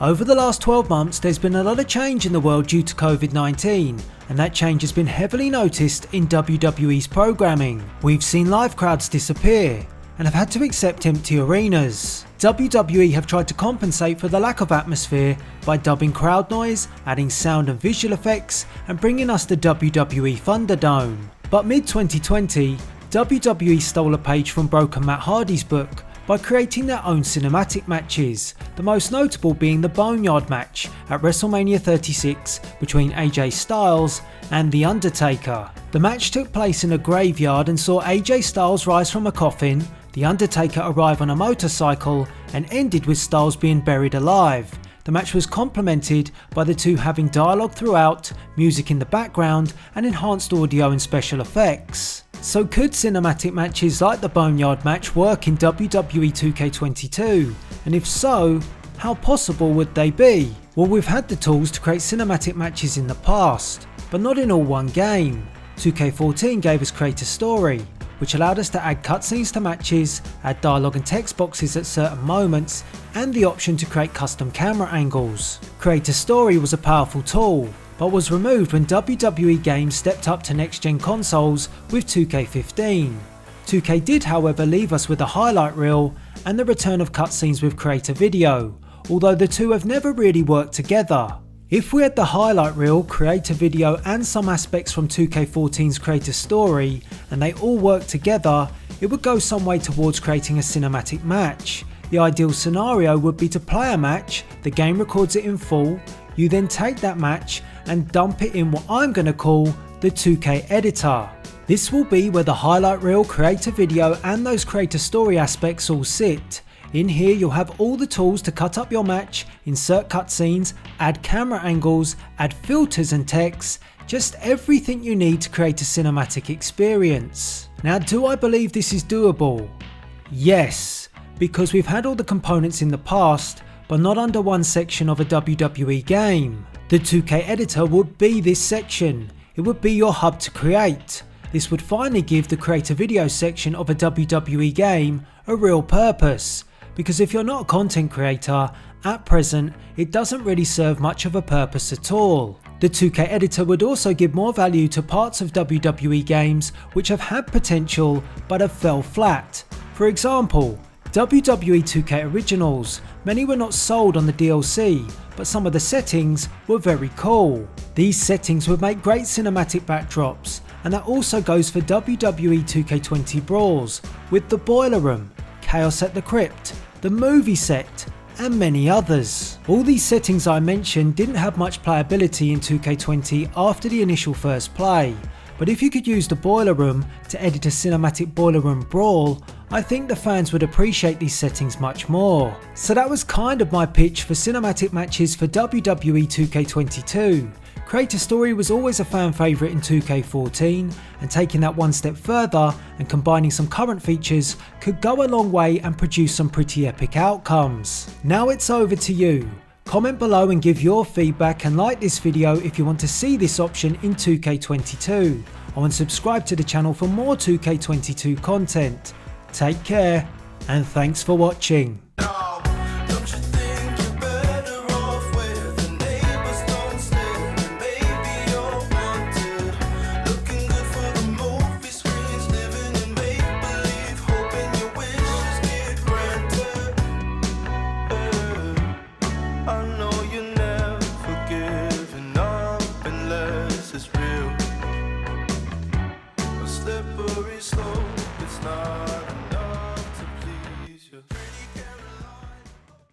Over the last 12 months there's been a lot of change in the world due to COVID-19, and that change has been heavily noticed in WWE's programming. We've seen live crowds disappear and have had to accept empty arenas. WWE have tried to compensate for the lack of atmosphere by dubbing crowd noise, adding sound and visual effects, and bringing us the WWE Thunderdome. But mid-2020, WWE stole a page from Broken Matt Hardy's book by creating their own cinematic matches, the most notable being the Boneyard Match at WrestleMania 36 between AJ Styles and The Undertaker. The match took place in a graveyard and saw AJ Styles rise from a coffin, The Undertaker arrive on a motorcycle, and ended with Styles being buried alive. The match was complemented by the two having dialogue throughout, music in the background, and enhanced audio and special effects. So could cinematic matches like the Boneyard Match work in WWE 2K22? And if so, how possible would they be? Well, we've had the tools to create cinematic matches in the past, but not in all one game. 2K14 gave us Create a Story, which allowed us to add cutscenes to matches, add dialogue and text boxes at certain moments, and the option to create custom camera angles. Create a Story was a powerful tool, but was removed when WWE games stepped up to next-gen consoles with 2K15. 2K did however leave us with a highlight reel and the return of cutscenes with Create a Video, although the two have never really worked together. If we had the highlight reel, Create a Video and some aspects from 2K14's Create a Story and they all worked together, it would go some way towards creating a cinematic match. The ideal scenario would be to play a match, the game records it in full, you then take that match and dump it in what I'm going to call the 2K editor. This will be where the highlight reel, Create a Video and those Create a Story aspects all sit. In here you'll have all the tools to cut up your match, insert cutscenes, add camera angles, add filters and text, just everything you need to create a cinematic experience. Now, do I believe this is doable? Yes, because we've had all the components in the past, but not under one section of a WWE game. The 2K editor would be this section. It would be your hub to create. This would finally give the Create a Video section of a WWE game a real purpose, because if you're not a content creator, at present it doesn't really serve much of a purpose at all. The 2K editor would also give more value to parts of WWE games which have had potential but have fell flat. For example, WWE 2K Originals, many were not sold on the DLC, but some of the settings were very cool. These settings would make great cinematic backdrops, and that also goes for WWE 2K20 Brawls, with the Boiler Room, Chaos at the Crypt, the movie set, and many others. All these settings I mentioned didn't have much playability in 2K20 after the initial first play, but if you could use the Boiler Room to edit a cinematic Boiler Room brawl, I think the fans would appreciate these settings much more. So that was kind of my pitch for cinematic matches for WWE 2K22. Create a Story was always a fan favourite in 2K14, and taking that one step further and combining some current features could go a long way and produce some pretty epic outcomes. Now it's over to you. Comment below and give your feedback, and like this video if you want to see this option in 2K22. And subscribe to the channel for more 2K22 content. Take care and thanks for watching. I know you're never giving up unless it's real.